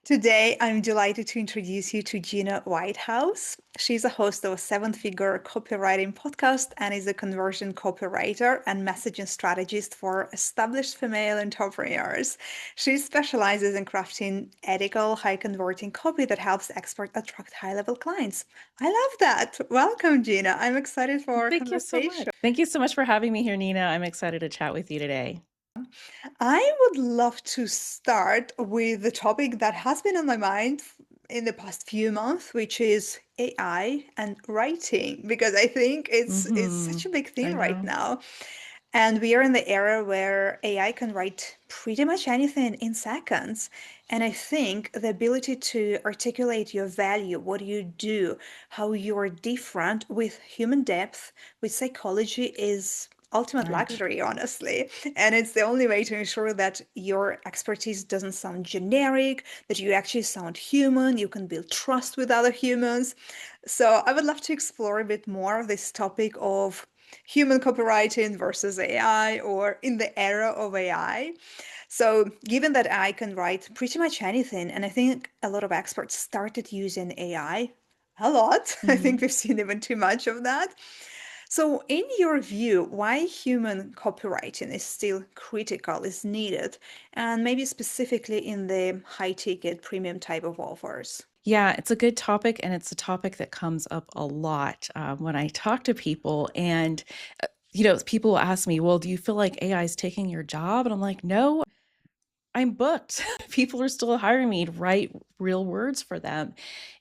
Today, I'm delighted to introduce you to Gina Whitehouse. She's a host of a seven-figure copywriting podcast and is a conversion copywriter and messaging strategist for established female entrepreneurs. She specializes in crafting ethical, high-converting copy that helps experts attract high-level clients. I love that. Welcome, Gina. I'm excited for our Thank you so much. conversation. Thank you so much for having me here, Nina. I'm excited to chat with you today. I would love to start with the topic that has been on my mind in the past few months, which is AI and writing, because I think it's such a big I thing right know. now. And we are in the era where AI can write pretty much anything in seconds. And I think the ability to articulate your value, what you do, how you are different with human depth, with psychology is ultimate Right. luxury, honestly. And it's the only way to ensure that your expertise doesn't sound generic, that you actually sound human, you can build trust with other humans. So I would love to explore a bit more of this topic of human copywriting versus AI or in the era of AI. So, given that I can write pretty much anything, and I think a lot of experts started using AI a lot, I think hmm we've seen even too much of that. So, in your view, why human copywriting is still critical, is needed, and maybe specifically in the high ticket premium type of offers? Yeah, it's a good topic, and it's a topic that comes up a lot when I talk to people. And, people ask me, well, do you feel like AI is taking your job? And I'm like, no, I'm booked. People are still hiring me to write real words for them.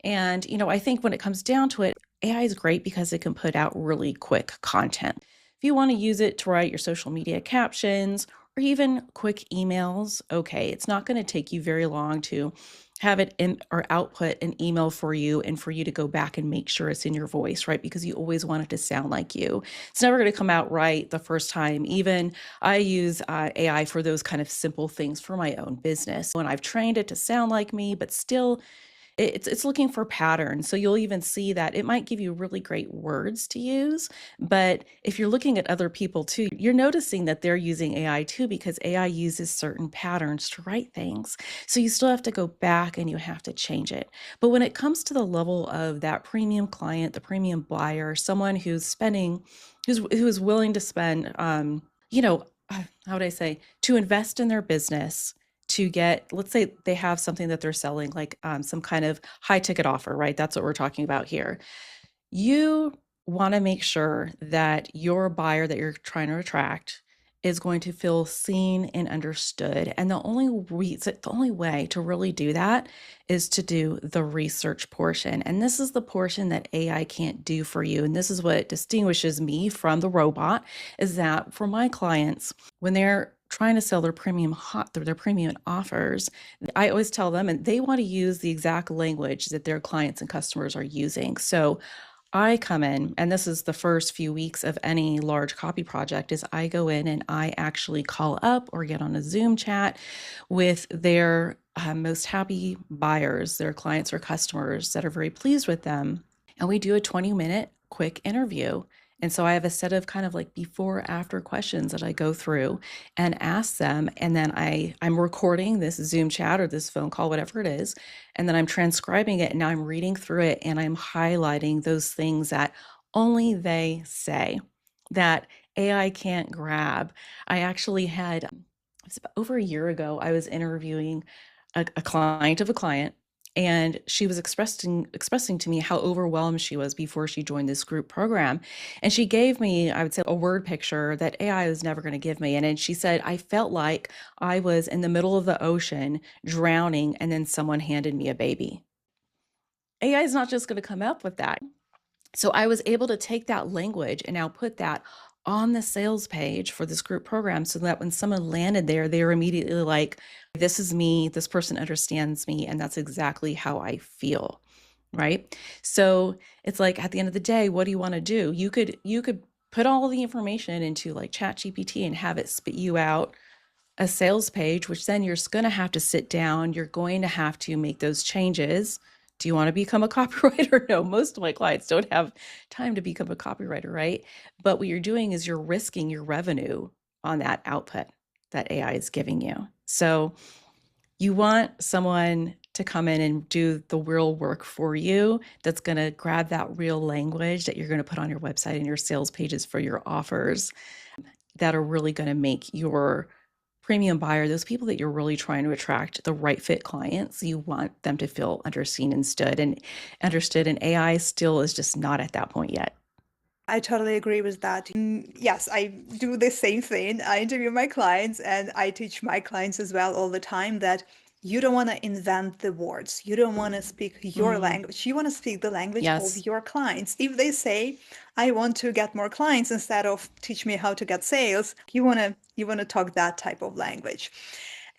And, I think when it comes down to it, AI is great because it can put out really quick content. If you want to use it to write your social media captions or even quick emails, okay, it's not going to take you very long to have it in or output an email for you and for you to go back and make sure it's in your voice, right? Because you always want it to sound like you. It's never going to come out right the first time. Even I use AI for those kind of simple things for my own business. When I've trained it to sound like me, but still it's looking for patterns. So you'll even see that it might give you really great words to use, but if you're looking at other people too, you're noticing that they're using AI too because AI uses certain patterns to write things. So you still have to go back and you have to change it. But when it comes to the level of that premium client, the premium buyer, someone who's spending, who's willing to spend, how would I say, to invest in their business to get, let's say they have something that they're selling, like some kind of high ticket offer, right? That's what we're talking about here. You want to make sure that your buyer that you're trying to attract is going to feel seen and understood. And the only way to really do that is to do the research portion. And this is the portion that AI can't do for you. And this is what distinguishes me from the robot is that for my clients, when they're trying to sell their premium offers, I always tell them, and they want to use the exact language that their clients and customers are using. So I come in, and this is the first few weeks of any large copy project, is I go in and I actually call up or get on a Zoom chat with their most happy buyers, their clients or customers that are very pleased with them. And we do a 20-minute quick interview. And so I have a set of kind of like before after questions that I go through and ask them. And then I'm recording this Zoom chat or this phone call, whatever it is. And then I'm transcribing it and now I'm reading through it and I'm highlighting those things that only they say that AI can't grab. I actually had, it was about over a year ago, I was interviewing a client of a client, and she was expressing to me how overwhelmed she was before she joined this group program. And she gave me, I would say, a word picture that AI was never going to give me. And then she said, I felt like I was in the middle of the ocean drowning, and then someone handed me a baby. AI is not just going to come up with that. So I was able to take that language and now put that on the sales page for this group program so that when someone landed there, they were immediately like, this is me, this person understands me, and that's exactly how I feel. Right. So it's like at the end of the day, what do you want to do? You could put all the information into like ChatGPT and have it spit you out a sales page, which then you're going to have to sit down. You're going to have to make those changes. Do you want to become a copywriter? No, most of my clients don't have time to become a copywriter, right? But what you're doing is you're risking your revenue on that output that AI is giving you. So you want someone to come in and do the real work for you, that's going to grab that real language that you're going to put on your website and your sales pages for your offers, that are really going to make your premium buyer, those people that you're really trying to attract, the right fit clients. You want them to feel underseen and understood. And AI still is just not at that point yet. I totally agree with that. Yes, I do the same thing. I interview my clients and I teach my clients as well all the time that you don't want to invent the words. You don't want to speak your Mm, language. You want to speak the language of yes. your clients. If they say, I want to get more clients instead of teach me how to get sales, you want to talk that type of language.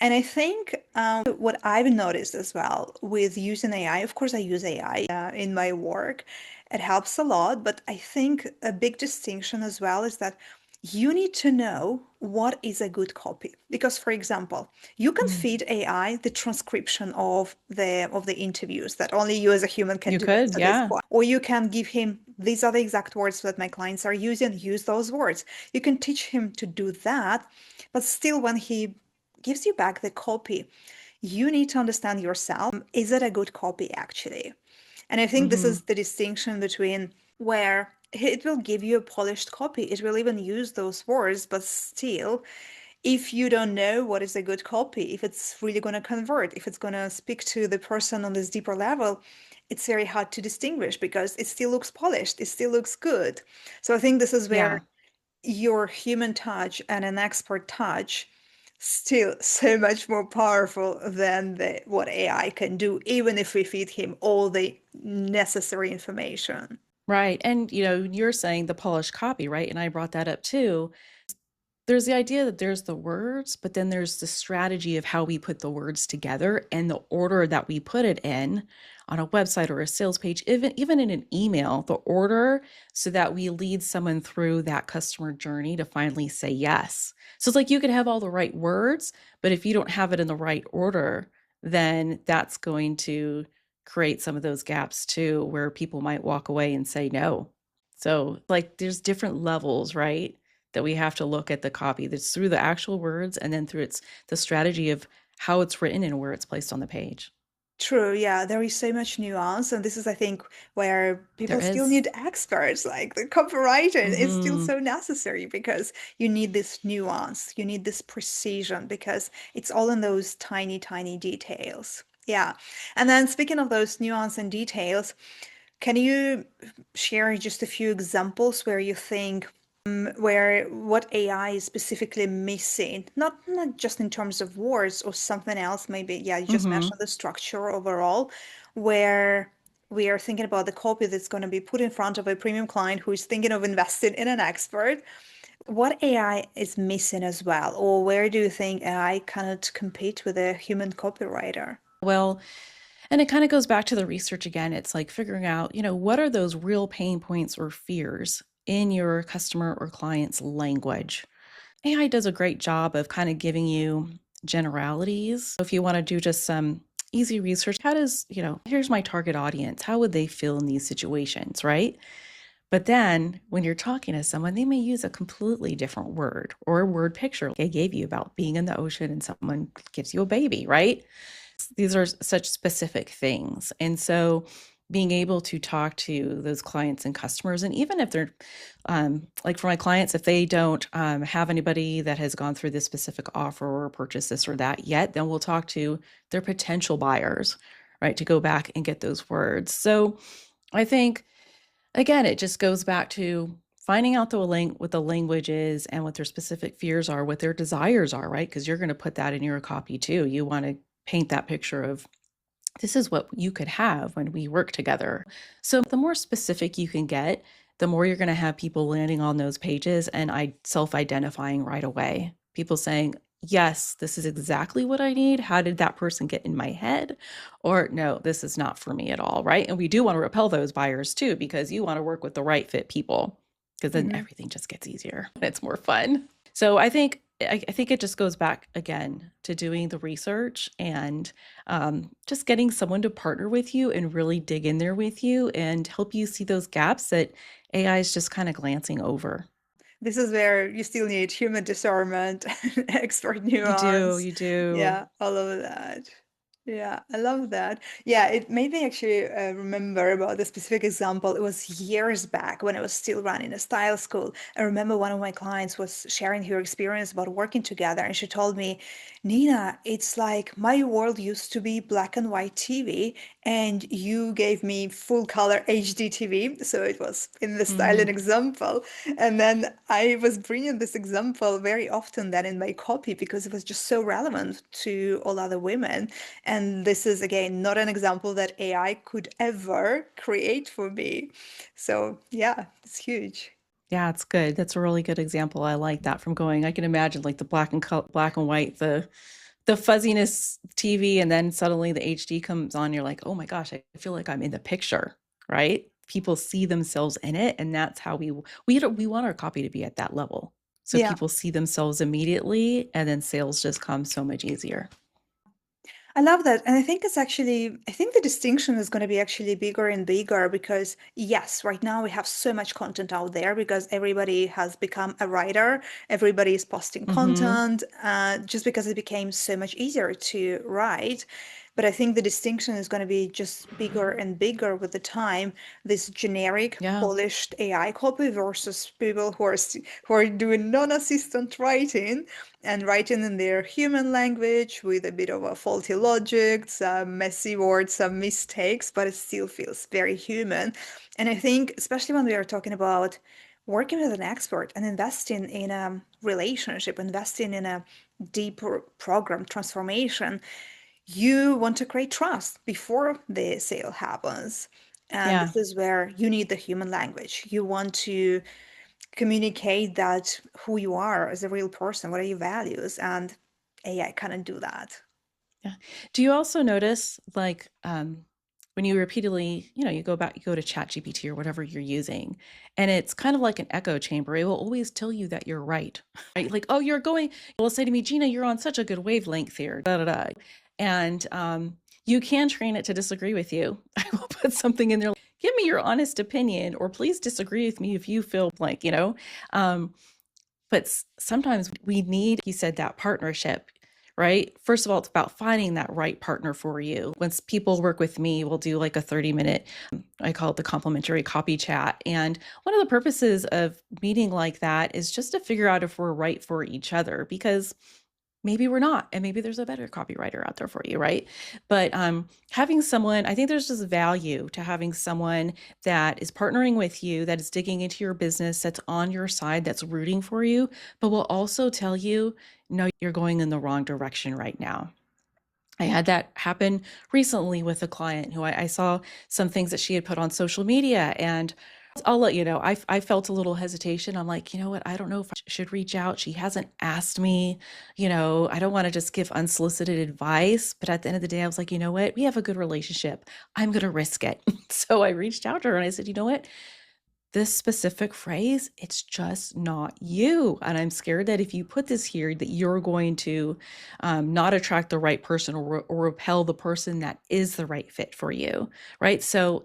And I think what I've noticed as well with using AI, of course, I use AI in my work. It helps a lot, but I think a big distinction as well is that you need to know what is a good copy. Because, for example, you can Mm, feed AI the transcription of the interviews that only you as a human can you do it could, at this yeah. point. Or you can give him these are the exact words that my clients are using, use those words. You can teach him to do that, but still when he gives you back the copy, you need to understand yourself. Is it a good copy actually? And I think this Hmm. is the distinction between where it will give you a polished copy. It will even use those words, but still, if you don't know what is a good copy, if it's really going to convert, if it's going to speak to the person on this deeper level, it's very hard to distinguish because it still looks polished, it still looks good. So I think this is where Yeah. your human touch and an expert touch still so much more powerful than what AI can do, even if we feed him all the necessary information. Right. And, you're saying the polished copy, right? And I brought that up too. There's the idea that there's the words, but then there's the strategy of how we put the words together and the order that we put it in on a website or a sales page, even in an email, the order so that we lead someone through that customer journey to finally say yes. So it's like you could have all the right words, but if you don't have it in the right order, then that's going to create some of those gaps too, where people might walk away and say no. So, like, there's different levels, right? That we have to look at the copy that's through the actual words and then through the strategy of how it's written and where it's placed on the page. True, yeah, there is so much nuance, and this is, I think, where There people still is. need experts. Like the copywriter is still Mm-hmm. so necessary because you need this nuance, you need this precision because it's all in those tiny, tiny details. Yeah. And then speaking of those nuance and details, can you share just a few examples where you think where what AI is specifically missing, not just in terms of words or something else, maybe, yeah, you just Mm-hmm. mentioned the structure overall, where we are thinking about the copy that's going to be put in front of a premium client who is thinking of investing in an expert. What AI is missing as well, or where do you think AI cannot compete with a human copywriter? Well, and it kind of goes back to the research again. It's like figuring out, what are those real pain points or fears in your customer or client's language. AI does a great job of kind of giving you generalities. If you want to do just some easy research, how does, here's my target audience. How would they feel in these situations, right? But then when you're talking to someone, they may use a completely different word or a word picture like I gave you about being in the ocean and someone gives you a baby, right? These are such specific things. And so being able to talk to those clients and customers, and even if they're like for my clients, if they don't have anybody that has gone through this specific offer or purchased this or that yet, then we'll talk to their potential buyers, right, to go back and get those words. So I think, again, it just goes back to finding out what the language is and what their specific fears are, what their desires are, right? Because you're going to put that in your copy too. You want to paint that picture of this is what you could have when we work together. So the more specific you can get, the more you're going to have people landing on those pages and I self-identifying right away. People saying, yes, this is exactly what I need. How did that person get in my head? Or no, this is not for me at all, right? And we do want to repel those buyers too, because you want to work with the right fit people, because then Mhm. everything just gets easier and it's more fun. So I think it just goes back again to doing the research and just getting someone to partner with you and really dig in there with you and help you see those gaps that AI is just kind of glancing over. This is where you still need human discernment, expert You do, nuance. you do. Yeah, all of that. Yeah, I love that. Yeah, it made me actually remember about the specific example. It was years back when I was still running a style school. I remember one of my clients was sharing her experience about working together, and she told me, Nina, it's like my world used to be black and white TV, and you gave me full color HD TV. So it was in the styling Mm, example. And then I was bringing this example very often then in my copy because it was just so relevant to all other women. And this is again not an example that AI could ever create for me. So yeah, it's huge. yeah, it's good. That's a really good example. I like that from going. I can imagine like the black and white, the fuzziness TV, and then suddenly the HD comes on. You're like, oh my gosh, I feel like I'm in the picture, right? People see themselves in it, and that's how we want our copy to be at that level, so Yeah. people see themselves immediately, and then sales just come so much easier. I love that. And I think it's actually, I think the distinction is going to be actually bigger and bigger because, yes, right now we have so much content out there because everybody has become a writer. Everybody is posting Hmm. content just because it became so much easier to write. But I think the distinction is going to be just bigger and bigger with the time. This generic, Yeah, polished AI copy versus people who are doing non-assistant writing and writing in their human language with a bit of a faulty logic, some messy words, some mistakes, but it still feels very human. And I think, especially when we are talking about working with an expert and investing in a relationship, investing in a deeper program transformation, you want to create trust before the sale happens. And yeah. this is where you need the human language. You want to communicate that who you are as a real person, what are your values, and AI cannot do that. Yeah. Do you also notice like when you repeatedly, you go back, you go to Chat GPT or whatever you're using, and it's kind of like an echo chamber. It will always tell you that you're right. Right? Like, oh, you're going, it will say to me, Gina, you're on such a good wavelength here. Da, da, da. And you can train it to disagree with you. I will put something in there, give me your honest opinion, or please disagree with me if you feel like, Um, but sometimes we need, you said, that partnership, right? First of all, it's about finding that right partner for you. Once people work with me, we'll do like a 30-minute, I call it the complimentary copy chat. And one of the purposes of meeting like that is just to figure out if we're right for each other, because maybe we're not, and maybe there's a better copywriter out there for you, right? But having someone, I think there's just value to having someone that is partnering with you, that is digging into your business, that's on your side, that's rooting for you, but will also tell you, no, you're going in the wrong direction right now. I had that happen recently with a client who I saw some things that she had put on social media, and I'll let you know, I felt a little hesitation. I'm like, you know what? I don't know if I should reach out. She hasn't asked me, I don't want to just give unsolicited advice. But at the end of the day, I was like, you know what? We have a good relationship. I'm going to risk it. So I reached out to her and I said, you know what? This specific phrase, it's just not you. And I'm scared that if you put this here, that you're going to not attract the right person, or repel the person that is the right fit for you. Right. So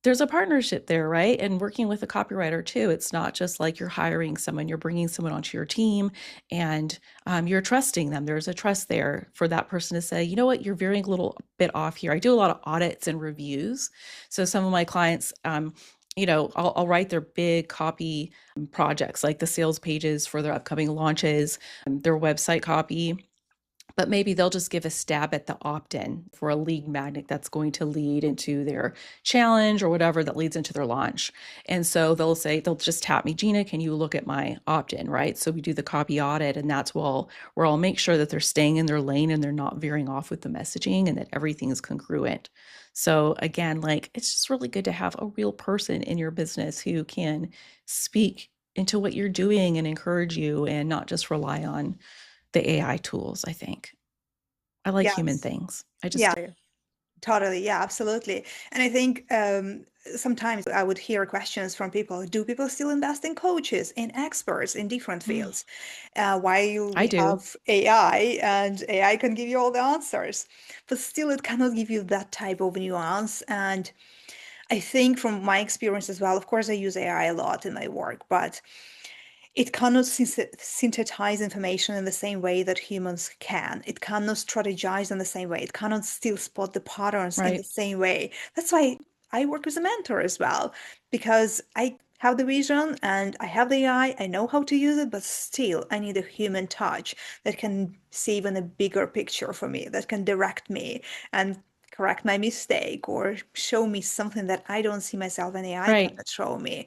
there's a partnership there, right? And working with a copywriter too. It's not just like you're hiring someone, you're bringing someone onto your team, and you're trusting them. There's a trust there for that person to say, you know what, you're veering a little bit off here. I do a lot of audits and reviews. So some of my clients, I'll write their big copy projects, like the sales pages for their upcoming launches, their website copy, but maybe they'll just give a stab at the opt-in for a lead magnet that's going to lead into their challenge or whatever that leads into their launch. And so they'll just tap me, Gina, can you look at my opt-in, right? So we do the copy audit, and that's where I'll make sure that they're staying in their lane and they're not veering off with the messaging, and that everything is congruent. So again, like, it's just really good to have a real person in your business who can speak into what you're doing and encourage you, and not just rely on the AI tools, I think. I like human Yes. things. I just Yeah, totally. Yeah, absolutely. And I think sometimes I would hear questions from people, do people still invest in coaches, in experts in different mm, fields? While I we do. have AI and AI can give you all the answers, but still it cannot give you that type of nuance. And I think from my experience as well, of course, I use AI a lot in my work, but It cannot synthesize information in the same way that humans can. It cannot strategize in the same way. It cannot still spot the patterns in the Right. same way. That's why I work as a mentor as well, because I have the vision and I have the AI, I know how to use it, but still I need a human touch that can see even a bigger picture for me, that can direct me and correct my mistake or show me something that I don't see myself and AI Right. cannot show me.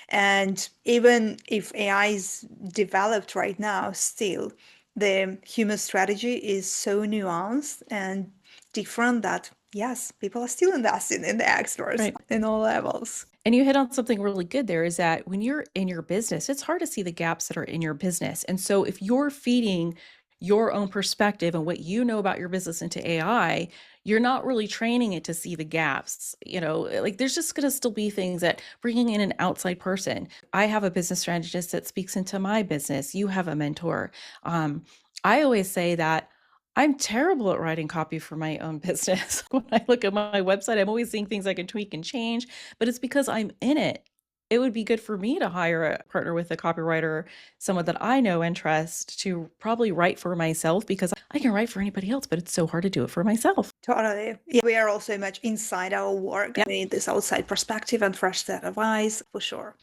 And even if AI is developed right now, still the human strategy is so nuanced and different that yes, people are still investing in the experts Right. in all levels. And you hit on something really good there is that when you're in your business, it's hard to see the gaps that are in your business. And so if you're feeding your own perspective and what you know about your business into AI, you're not really training it to see the gaps. Like there's just going to still be things that bringing in an outside person. I have a business strategist that speaks into my business. You have a mentor. Um, I always say that I'm terrible at writing copy for my own business. When I look at my website, I'm always seeing things I can tweak and change, but it's because I'm in it. It would be good for me to hire a partner with a copywriter, someone that I know and trust to probably write for myself because I can write for anybody else, but it's so hard to do it for myself. Totally. Yeah, we are also much inside our work. Yeah. We need this outside perspective and fresh set of eyes for sure.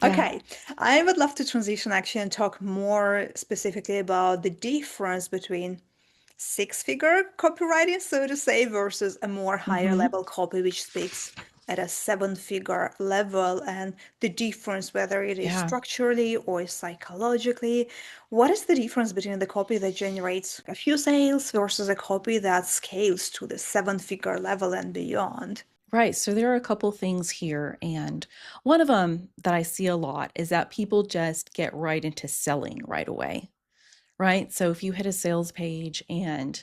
Yeah. Okay, I would love to transition actually and talk more specifically about the difference between six-figure copywriting, so to say, versus a more higher Hmm. level copy which speaks at a seven-figure level, and the difference whether it is Yeah. structurally or psychologically. What is the difference between the copy that generates a few sales versus a copy that scales to the seven-figure level and beyond? Right. So there are a couple things here. And one of them that I see a lot is that people just get right into selling right away. Right? So if you hit a sales page and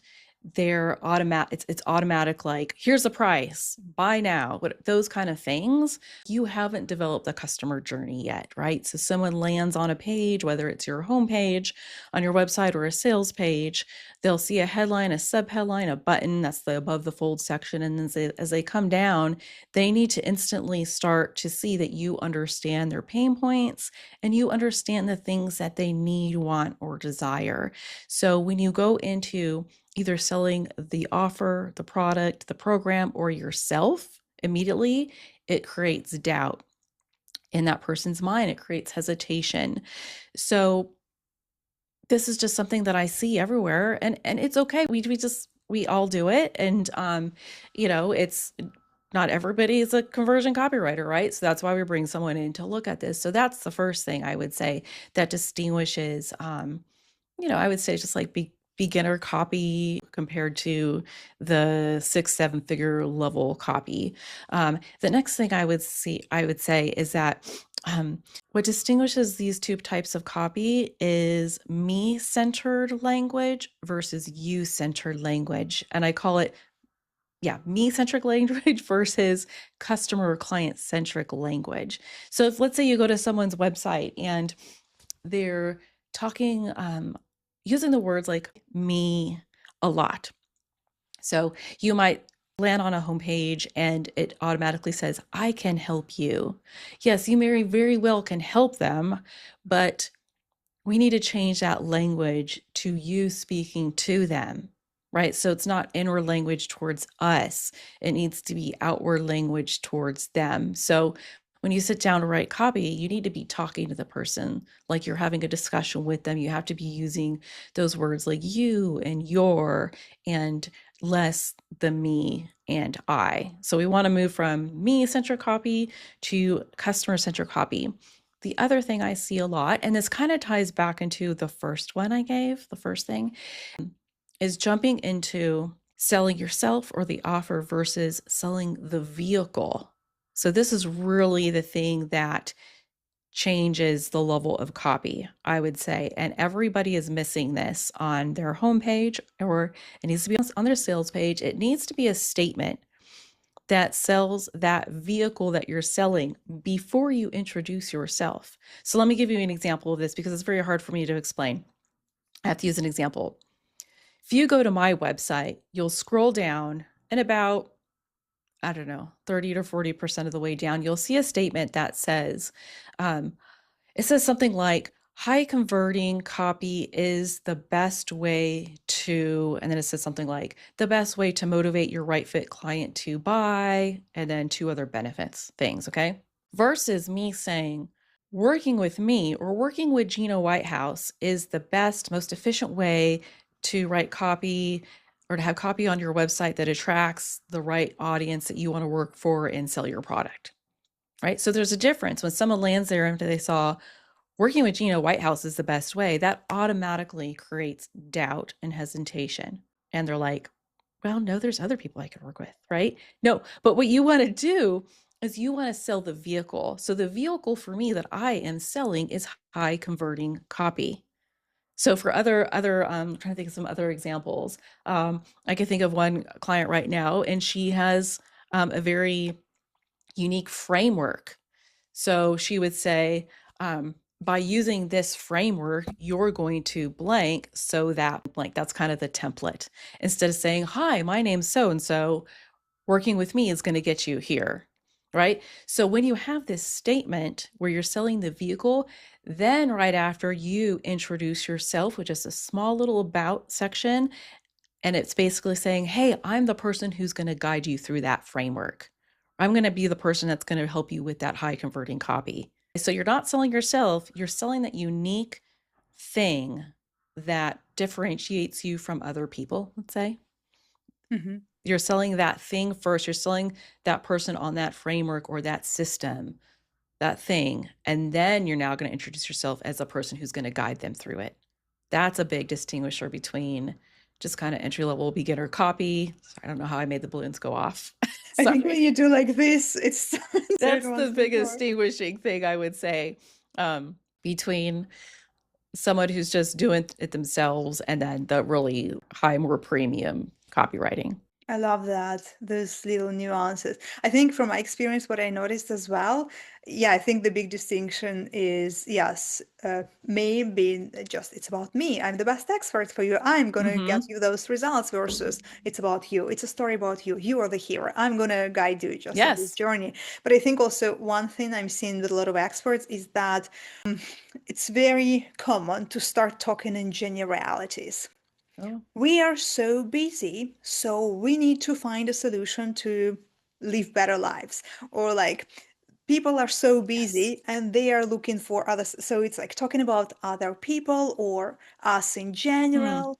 they're it's automatic, like here's the price, buy now, those kind of things, you haven't developed the customer journey yet, right? So someone lands on a page, whether it's your homepage on your website or a sales page, they'll see a headline, a subheadline, a button, that's the above the fold section, and then as they come down, they need to instantly start to see that you understand their pain points and you understand the things that they need, want, or desire. So when you go into either selling the offer, the product, the program, or yourself immediately, it creates doubt in that person's mind. It creates hesitation. So this is just something that I see everywhere, and it's okay. We all do it, and it's not everybody is a conversion copywriter, right? So that's why we bring someone in to look at this. So that's the first thing I would say that distinguishes, I would say just like beginner copy compared to the 6, 7 figure level copy. The next thing I would say is that what distinguishes these two types of copy is me centered language versus you centered language. And I call it, yeah, me centric language versus customer or client centric language. So if, let's say, you go to someone's website and they're talking, using the words like me a lot. So you might land on a homepage and it automatically says, I can help you. Yes, you very well can help them, but we need to change that language to you speaking to them, right? So it's not inward language towards us, it needs to be outward language towards them. So when you sit down to write copy, you need to be talking to the person like you're having a discussion with them. You have to be using those words like you and your, and less the me and I. So we want to move from me centric copy to customer centric copy. The other thing I see a lot, and this kind of ties back into the first one I gave, the first thing, is jumping into selling yourself or the offer versus selling the vehicle. So this is really the thing that changes the level of copy, I would say. And everybody is missing this on their homepage, or it needs to be on their sales page. It needs to be a statement that sells that vehicle that you're selling before you introduce yourself. So let me give you an example of this because it's very hard for me to explain. I have to use an example. If you go to my website, you'll scroll down and about, I don't know, 30 to 40% of the way down, you'll see a statement that says, it says something like, high converting copy is the best way to, and then it says something like the best way to motivate your right fit client to buy, and then two other benefits things, okay? Versus me saying, working with me or working with Gina Whitehouse is the best, most efficient way to write copy or to have copy on your website that attracts the right audience that you want to work for and sell your product, right? So there's a difference. When someone lands there and they saw working with Gina Whitehouse is the best way, that automatically creates doubt and hesitation. And they're like, well, no, there's other people I could work with, right? No, but what you want to do is you want to sell the vehicle. So the vehicle for me that I am selling is high converting copy. So for other I'm trying to think of some other examples. I can think of one client right now, and she has a very unique framework. So she would say, by using this framework, you're going to blank so that blank. That's kind of the template. Instead of saying, hi, my name's so and so, working with me is going to get you here. Right. So when you have this statement where you're selling the vehicle, then right after you introduce yourself with just a small little about section, and it's basically saying, hey, I'm the person who's going to guide you through that framework. I'm going to be the person that's going to help you with that high converting copy. So you're not selling yourself, you're selling that unique thing that differentiates you from other people, let's say. Hmm. You're selling that thing first. You're selling that person on that framework or that system, that thing. And then you're now going to introduce yourself as a person who's going to guide them through it. That's a big distinguisher between just kind of entry level beginner copy. I don't know how I made the balloons go off. I think when Sorry. you do like this, it's say it That's the once biggest before. distinguishing thing I would say, between someone who's just doing it themselves and then the really high, more premium copywriting. I love that, those little nuances. I think from my experience, what I noticed as well, yeah, I think the big distinction is yes, me being just, it's about me. I'm the best expert for you. I'm gonna get Mm-hmm. you those results versus it's about you. It's a story about you. You are the hero. I'm gonna guide you just in this Yes. journey. But I think also one thing I'm seeing with a lot of experts is that it's very common to start talking in generalities. Oh. We are so busy, so we need to find a solution to live better lives. Or like people are so Yes. busy and they are looking for others. So it's like talking about other people or us in Hmm. general.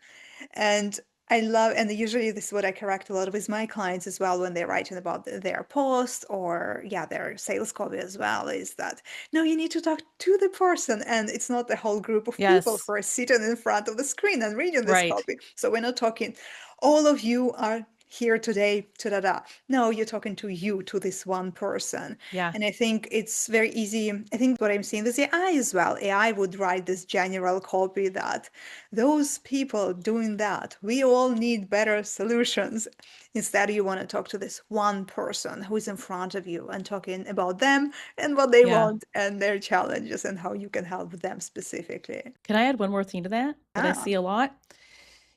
And I love, and usually this is what I correct a lot with my clients as well when they're writing about their post or, yeah, their sales copy as well, is that no, you need to talk to the person. And it's not the whole group of people Yes. who are sitting in front of the screen and reading this Right. copy. So we're not talking, all of you are here today, to da da. No, you're talking to you, to this one person. Yeah. And I think it's very easy. I think what I'm seeing with AI as well, AI would write this general copy that those people doing that, we all need better solutions. Instead, you want to talk to this one person who is in front of you and talking about them and what they Yeah. want and their challenges and how you can help them specifically. Can I add one more thing to that I Yeah. see a lot?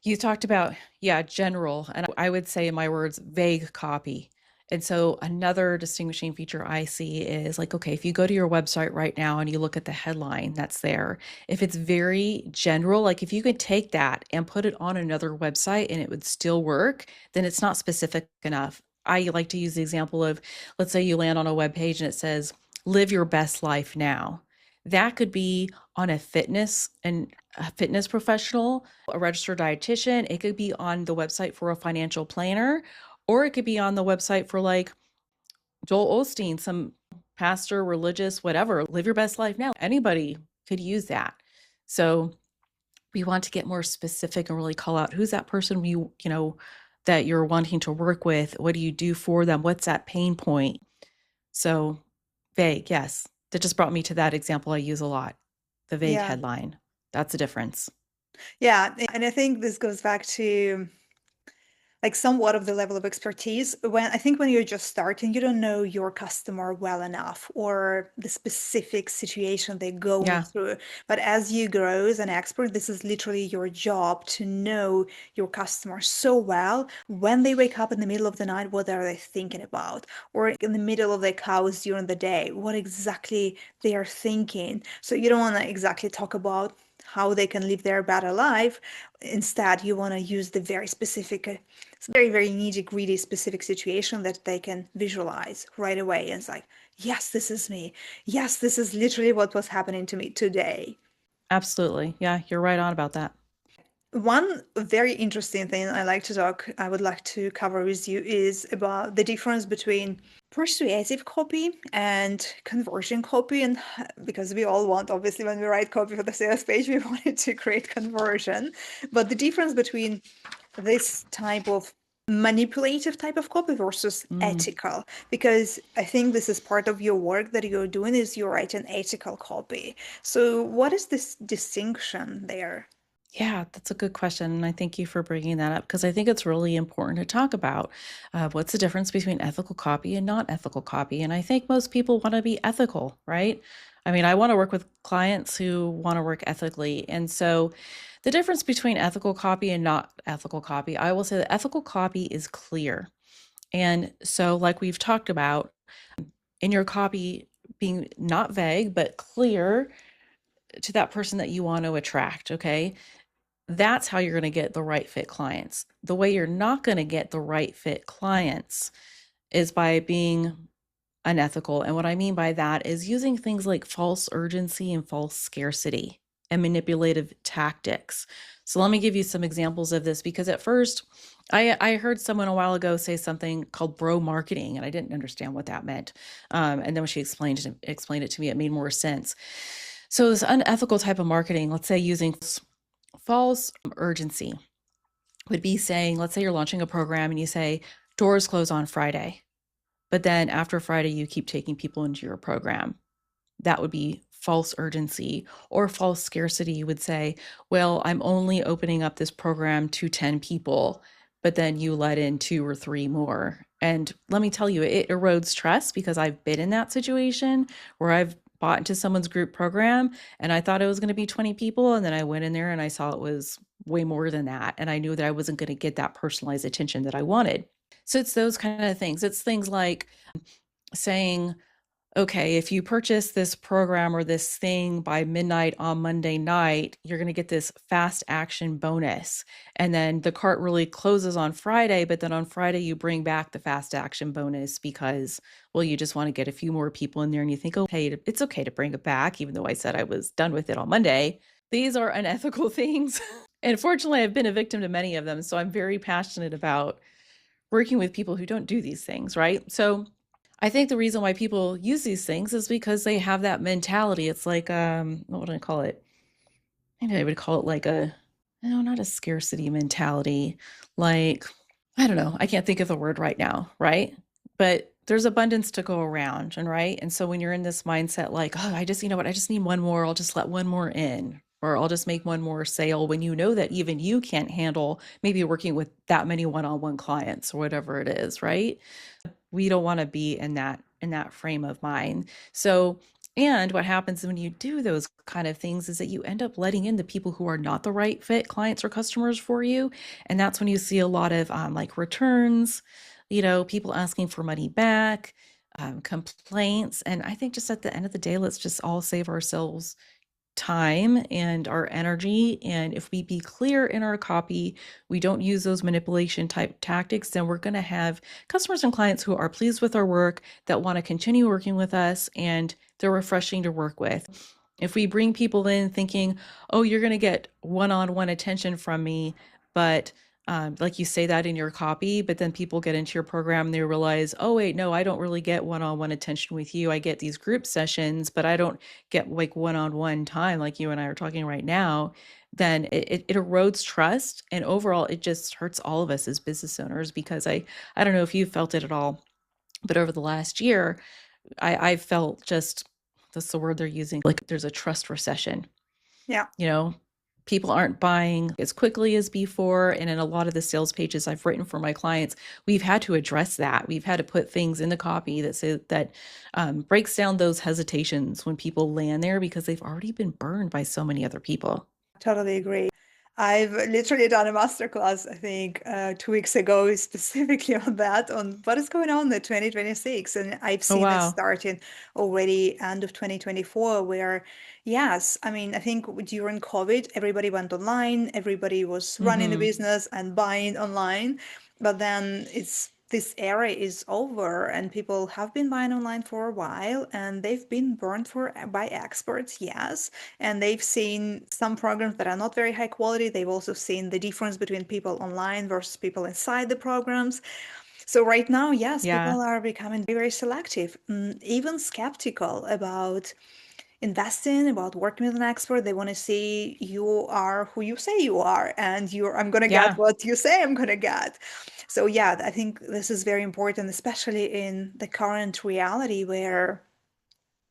You talked about, yeah, general, and I would say in my words, vague copy. And so another distinguishing feature I see is like, okay, if you go to your website right now and you look at the headline that's there, if it's very general, like if you could take that and put it on another website and it would still work, then it's not specific enough. I like to use the example of, let's say you land on a web page and it says, live your best life now. That could be on a fitness professional, a registered dietitian. It could be on the website for a financial planner, or it could be on the website for like Joel Osteen, some pastor, religious, whatever. Live your best life now. Anybody could use that. So we want to get more specific and really call out who's that person that you're wanting to work with. What do you do for them? What's that pain point? So vague, yes. That just brought me to that example I use a lot. The vague Yeah. headline. That's a difference. Yeah. And I think this goes back to like somewhat of the level of expertise. When I think when you're just starting, you don't know your customer well enough or the specific situation they're going Yeah, through. But as you grow as an expert, this is literally your job to know your customer so well. When they wake up in the middle of the night, what are they thinking about? Or in the middle of their chaos during the day, what exactly they are thinking. So you don't want to exactly talk about how they can live their better life. Instead, you want to use the very specific, very, very nitty gritty specific situation that they can visualize right away. And it's like, yes, this is me. Yes, this is literally what was happening to me today. absolutely. Yeah, you're right on about that. One very interesting thing I would like to cover with you is about the difference between persuasive copy and conversion copy. And because we all want, obviously, when we write copy for the sales page, we want it to create conversion. But the difference between this type of manipulative type of copy versus Mm. ethical, because I think this is part of your work that you're doing is you write an ethical copy. So what is this distinction there? Yeah, that's a good question. And I thank you for bringing that up because I think it's really important to talk about what's the difference between ethical copy and not ethical copy. And I think most people want to be ethical, right? I mean, I want to work with clients who want to work ethically. And so the difference between ethical copy and not ethical copy, I will say that ethical copy is clear. And so, like we've talked about, in your copy being not vague, but clear to that person that you want to attract, okay? That's how you're going to get the right fit clients. The way you're not going to get the right fit clients is by being unethical. And what I mean by that is using things like false urgency and false scarcity and manipulative tactics. So let me give you some examples of this because at first I heard someone a while ago say something called bro marketing, and I didn't understand what that meant. And then when she explained it to me, it made more sense. So this unethical type of marketing, let's say using false urgency, would be saying, let's say you're launching a program and you say, doors close on Friday, but then after Friday, you keep taking people into your program. That would be false urgency. Or false scarcity. You would say, well, I'm only opening up this program to 10 people, but then you let in two or three more. And let me tell you, it erodes trust because I've been in that situation where I've bought into someone's group program and I thought it was going to be 20 people. And then I went in there and I saw it was way more than that. And I knew that I wasn't going to get that personalized attention that I wanted. So it's those kind of things. It's things like saying, okay, if you purchase this program or this thing by midnight on Monday night, you're going to get this fast action bonus. And then the cart really closes on Friday, but then on Friday, you bring back the fast action bonus because, well, you just want to get a few more people in there and you think, okay, it's okay to bring it back, even though I said I was done with it on Monday. These are unethical things. And fortunately, I've been a victim to many of them. So I'm very passionate about working with people who don't do these things, right? So I think the reason why people use these things is because they have that mentality. It's like, what would I call it? Maybe I would call it like a, no, not a scarcity mentality. Like, I don't know. I can't think of the word right now, right? But there's abundance to go around, and right. And so when you're in this mindset, like, oh, I just, you know what, I just need one more. I'll just let one more in, or I'll just make one more sale when you know that even you can't handle maybe working with that many one-on-one clients or whatever it is, right? We don't want to be in that frame of mind. So, and what happens when you do those kind of things is that you end up letting in the people who are not the right fit clients or customers for you. And that's when you see a lot of like returns, people asking for money back, complaints. And I think just at the end of the day, let's just all save ourselves time and our energy. And if we be clear in our copy, we don't use those manipulation type tactics, then we're going to have customers and clients who are pleased with our work, that want to continue working with us, and they're refreshing to work with. If we bring people in thinking, oh, you're going to get one-on-one attention from me, but like you say that in your copy, but then people get into your program and they realize, oh, wait, no, I don't really get one-on-one attention with you. I get these group sessions, but I don't get like one-on-one time like you and I are talking right now. Then it erodes trust. And overall, it just hurts all of us as business owners because I don't know if you felt it at all, but over the last year, I felt just, that's the word they're using, like there's a trust recession, Yeah. you know? People aren't buying as quickly as before. And in a lot of the sales pages I've written for my clients, we've had to address that. We've had to put things in the copy that say that breaks down those hesitations when people land there because they've already been burned by so many other people. Totally agree. I've literally done a masterclass, I think, 2 weeks ago, specifically on that, on what is going on in 2026. And I've Oh, seen it wow. starting already end of 2024, where, yes, I mean, I think during COVID, everybody went online, everybody was running a Mm-hmm. business and buying online. But then this era is over, and people have been buying online for a while, and they've been burned by experts, yes, and they've seen some programs that are not very high quality. They've also seen the difference between people online versus people inside the programs. So right now, yes, Yeah. people are becoming very, very selective, even skeptical about investing, about working with an expert. They want to see you are who you say you are, and I'm going to get Yeah. what you say I'm going to get. So yeah, I think this is very important, especially in the current reality where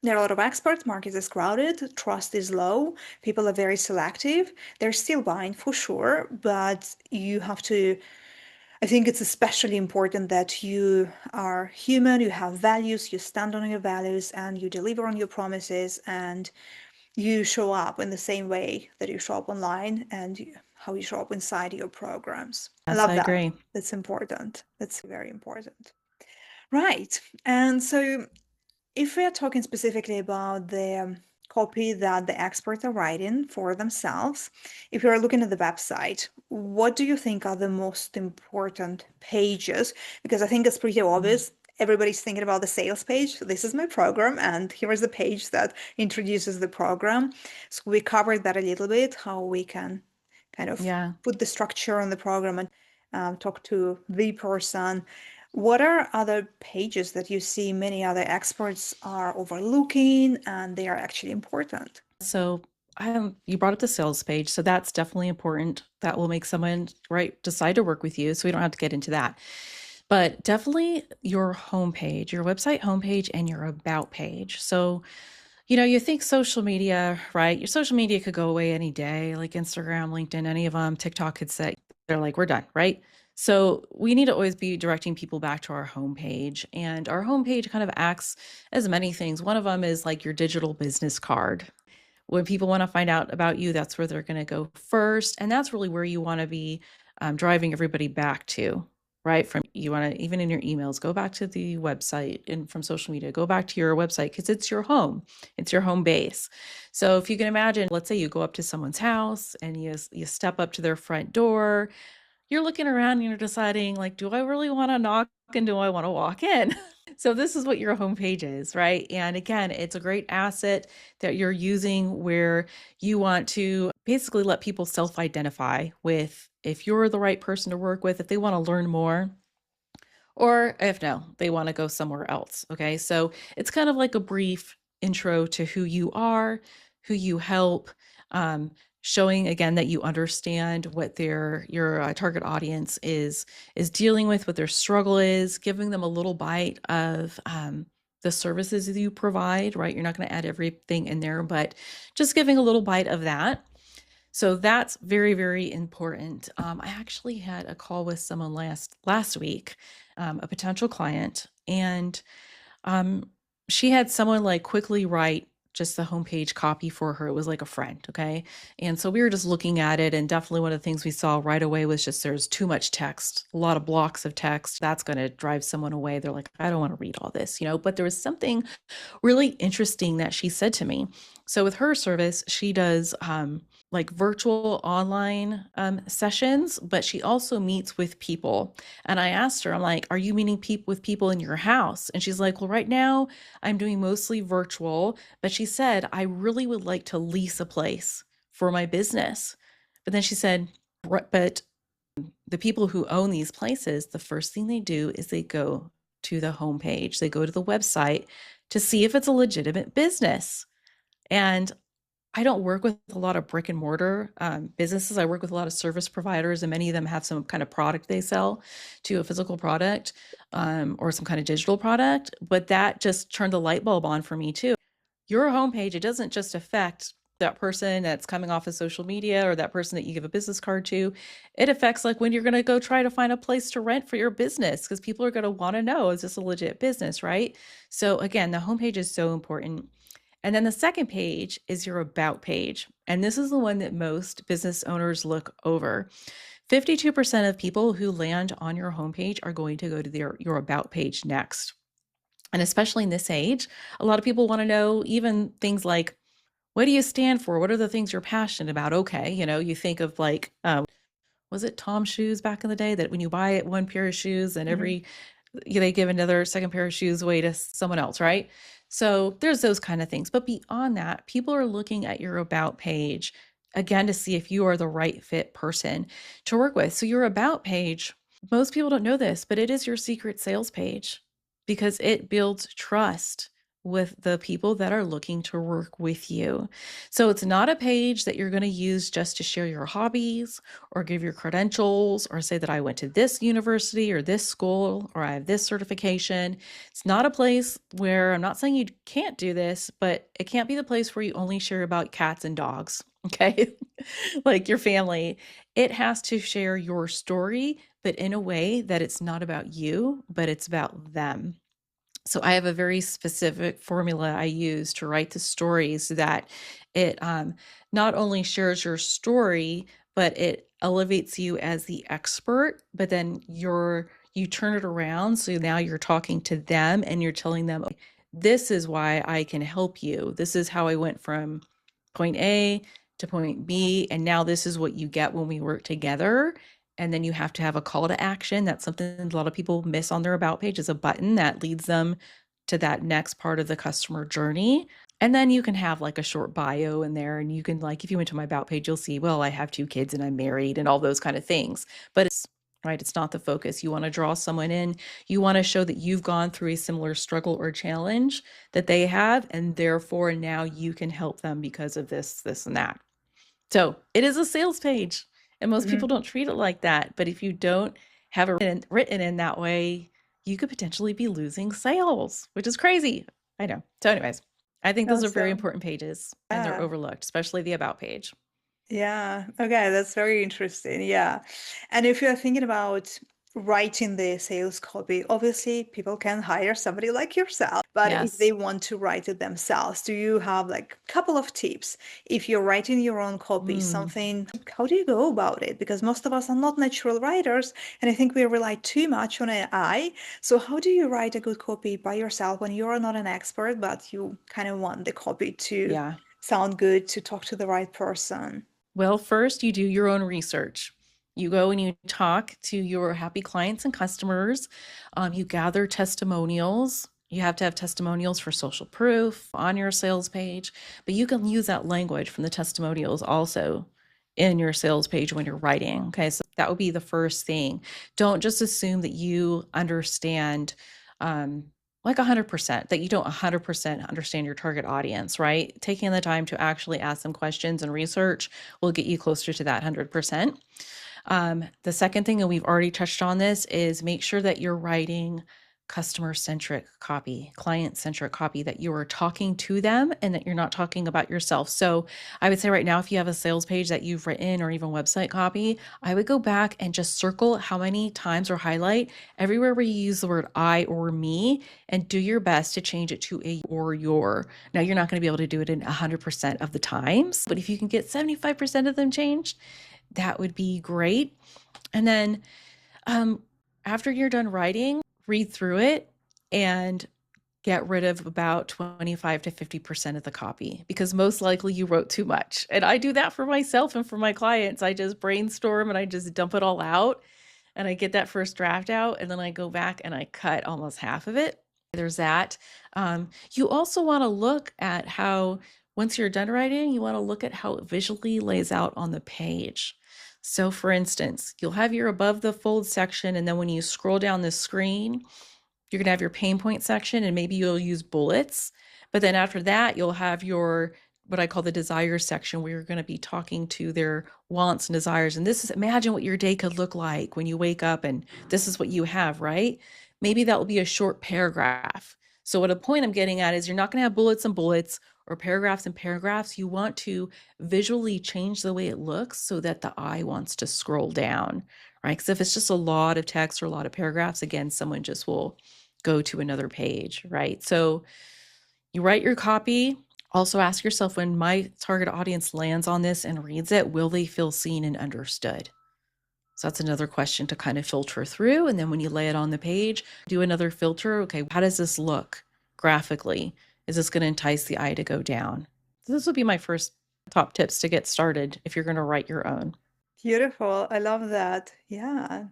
there are a lot of experts, market is crowded, trust is low, people are very selective. They're still buying for sure, but you have to, I think it's especially important that you are human, you have values, you stand on your values, and you deliver on your promises, and you show up in the same way that you show up online and how you show up inside your programs. I Yes, I love that. agree. That's important. That's very important. Right. And so if we are talking specifically about the copy that the experts are writing for themselves, if you're looking at the website, what do you think are the most important pages? Because I think it's pretty Mm. obvious. Everybody's thinking about the sales page. So this is my program, and here is the page that introduces the program. So we covered that a little bit, how we can kind of Yeah. put the structure on the program and talk to the person. What are other pages that you see many other experts are overlooking and they are actually important? So you brought up the sales page. So that's definitely important. That will make someone right decide to work with you. So we don't have to get into that. But definitely your homepage, your website homepage, and your about page. So, you think social media, right? Your social media could go away any day, like Instagram, LinkedIn, any of them. TikTok could say, they're like, we're done, right? So we need to always be directing people back to our homepage. And our homepage kind of acts as many things. One of them is like your digital business card. When people want to find out about you, that's where they're going to go first. And that's really where you want to be driving everybody back to, right? From you want to, even in your emails, go back to the website, and from social media, go back to your website because it's your home, it's your home base. So if you can imagine, let's say you go up to someone's house and you step up to their front door, you're looking around and you're deciding, like, do I really want to knock and do I want to walk in? So this is what your homepage is, right? And again, it's a great asset that you're using where you want to basically let people self-identify with if you're the right person to work with, if they want to learn more, or if no, they want to go somewhere else. Okay. So it's kind of like a brief intro to who you are, who you help, um, showing again that you understand what your target audience is dealing with, what their struggle is, giving them a little bite of the services that you provide. Right, you're not going to add everything in there, but just giving a little bite of that. So that's very, very important. I actually had a call with someone last week, a potential client, and um, she had someone like quickly write just the homepage copy for her. It was like a friend, okay? And so we were just looking at it, and definitely one of the things we saw right away was just there's too much text, a lot of blocks of text. That's going to drive someone away. They're like, I don't want to read all this, But there was something really interesting that she said to me. So with her service, she does like virtual online sessions, but she also meets with people. And I asked her, I'm like, are you meeting with people in your house? And she's like, well, right now I'm doing mostly virtual. But she said, I really would like to lease a place for my business. But then she said, but the people who own these places, the first thing they do is they go to the homepage, they go to the website to see if it's a legitimate business. And I don't work with a lot of brick and mortar businesses. I work with a lot of service providers, and many of them have some kind of product they sell to a physical product or some kind of digital product. But that just turned the light bulb on for me too. Your homepage, it doesn't just affect that person that's coming off of social media or that person that you give a business card to, it affects like when you're going to go try to find a place to rent for your business because people are going to want to know, is this a legit business, right? So again, the homepage is so important. And then the second page is your about page. And this is the one that most business owners look over. 52% of people who land on your homepage are going to go to your about page next. And especially in this age, a lot of people want to know even things like, what do you stand for? What are the things you're passionate about? Okay, you think of like, was it Tom Shoes back in the day that when you buy one pair of shoes and Mhm. they give another second pair of shoes away to someone else, right? So there's those kind of things. But beyond that, people are looking at your about page again to see if you are the right fit person to work with. So your about page, most people don't know this, but it is your secret sales page because it builds trust with the people that are looking to work with you. So it's not a page that you're going to use just to share your hobbies or give your credentials or say that I went to this university or this school or I have this certification. It's not a place where I'm not saying you can't do this, but it can't be the place where you only share about cats and dogs. Okay. Like your family. It has to share your story, but in a way that it's not about you, but it's about them. So I have a very specific formula I use to write the stories so that it not only shares your story, but it elevates you as the expert, but then you turn it around. So now you're talking to them and you're telling them, this is why I can help you. This is how I went from point A to point B. And now this is what you get when we work together. And then you have to have a call to action. That's something a lot of people miss on their about page, is a button that leads them to that next part of the customer journey. And then you can have like a short bio in there. And you can, like, if you went to my about page, you'll see, well, I have 2 kids and I'm married and all those kind of things. But it's right, it's not the focus. You want to draw someone in. You want to show that you've gone through a similar struggle or challenge that they have. And therefore now you can help them because of this, this, and that. So it is a sales page, and most people Mhm. don't treat it like that. But if you don't have it written in that way, you could potentially be losing sales, which is crazy. I know. So, anyways, I think those are very So, important pages and they're yeah. overlooked, especially the about page. Yeah, okay, that's very interesting. Yeah. And if you're thinking about writing the sales copy, obviously people can hire somebody like yourself, but if Yes. they want to write it themselves, do you have like a couple of tips? If you're writing your own copy, Mm, something, how do you go about it? Because most of us are not natural writers, and I think we rely too much on AI. So how do you write a good copy by yourself when you're not an expert, but you kind of want the copy to yeah. sound good, to talk to the right person? Well, first, you do your own research. You go and you talk to your happy clients and customers. You gather testimonials. You have to have testimonials for social proof on your sales page, but you can use that language from the testimonials also in your sales page when you're writing. Okay, so that would be the first thing. Don't just assume that you understand um, like 100%, that you don't 100% understand your target audience, right? Taking the time to actually ask them questions and research will get you closer to that 100%. The second thing, and we've already touched on this, is make sure that you're writing customer centric copy, client centric copy, that you are talking to them and that you're not talking about yourself. So I would say right now, if you have a sales page that you've written or even website copy, I would go back and just circle how many times or highlight everywhere where you use the word I or me and do your best to change it to a or your. Now, you're not going to be able to do it in 100% of the times, but if you can get 75% of them changed, that would be great. And then um, after you're done writing, read through it and get rid of about 25 to 50% of the copy because most likely you wrote too much. And I do that for myself and for my clients. I just brainstorm and I just dump it all out and I get that first draft out and then I go back and I cut almost half of it. There's that. You also want to look at how, once you're done writing, you want to look at how it visually lays out on the page. So, for instance, you'll have your above the fold section, and then when you scroll down the screen, you're going to have your pain point section, and maybe you'll use bullets. But then after that, you'll have your what I call the desires section, where you're going to be talking to their wants and desires. And this is, imagine what your day could look like when you wake up and this is what you have, right? Maybe that will be a short paragraph. So what a point I'm getting at is you're not going to have bullets and bullets or paragraphs and paragraphs. You want to visually change the way it looks so that the eye wants to scroll down, right? Because if it's just a lot of text or a lot of paragraphs, again, someone just will go to another page, right? So you write your copy. Also ask yourself, when my target audience lands on this and reads it, will they feel seen and understood? So that's another question to kind of filter through. And then when you lay it on the page, do another filter. Okay, how does this look graphically? Is this going to entice the eye to go down? So this would be my first top tips to get started if you're going to write your own. Beautiful. I love that. Yeah.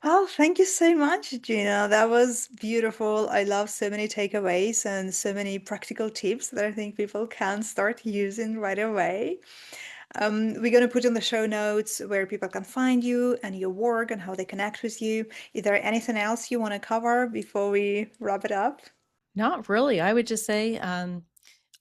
Well, thank you so much, Gina. That was beautiful. I love so many takeaways and so many practical tips that I think people can start using right away. We're going to put in the show notes where people can find you and your work and how they connect with you. Is there anything else you want to cover before we wrap it up? Not really. I would just say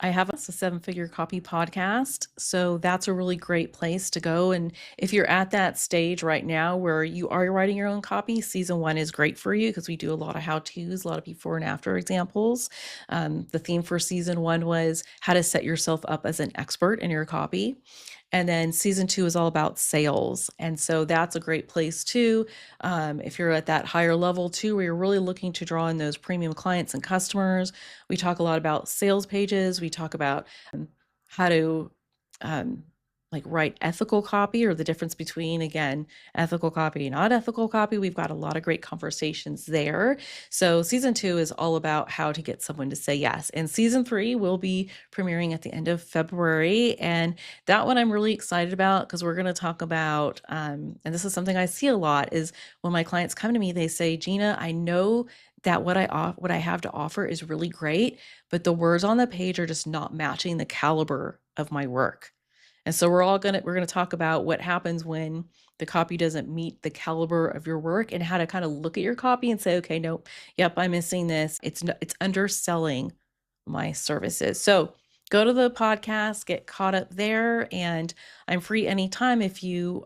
I have a seven-figure copy podcast. So that's a really great place to go. And if you're at that stage right now where you are writing your own copy, season one is great for you because we do a lot of how-tos, a lot of before and after examples. The theme for season one was how to set yourself up as an expert in your copy. And then season two is all about sales. And so that's a great place too. If you're at that higher level too, where you're really looking to draw in those premium clients and customers. We talk a lot about sales pages. We talk about how to um, like write ethical copy, or the difference between, again, ethical copy, not ethical copy. We've got a lot of great conversations there. So season two is all about how to get someone to say yes. And season three will be premiering at the end of February. And that one I'm really excited about because we're going to talk about, and this is something I see a lot, is when my clients come to me, they say, Gina, I know that what I have to offer is really great, but the words on the page are just not matching the caliber of my work. And so we're going to talk about what happens when the copy doesn't meet the caliber of your work, and how to kind of look at your copy and say, okay, nope, yep, I'm missing this. It's underselling my services. So go to the podcast, get caught up there, and I'm free anytime if you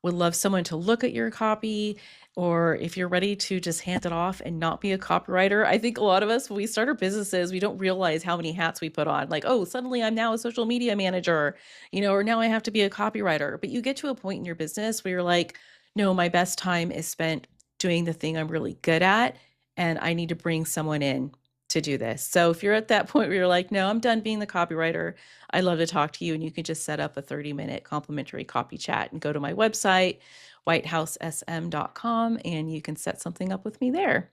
would love someone to look at your copy, or if you're ready to just hand it off and not be a copywriter. I think a lot of us, when we start our businesses, we don't realize how many hats we put on. Like, oh, suddenly I'm now a social media manager, or now I have to be a copywriter. But you get to a point in your business where you're like, no, my best time is spent doing the thing I'm really good at, and I need to bring someone in to do this. So if you're at that point where you're like, no, I'm done being the copywriter, I'd love to talk to you. And you can just set up a 30-minute complimentary copy chat and go to my website, whitehousesm.com, and you can set something up with me there.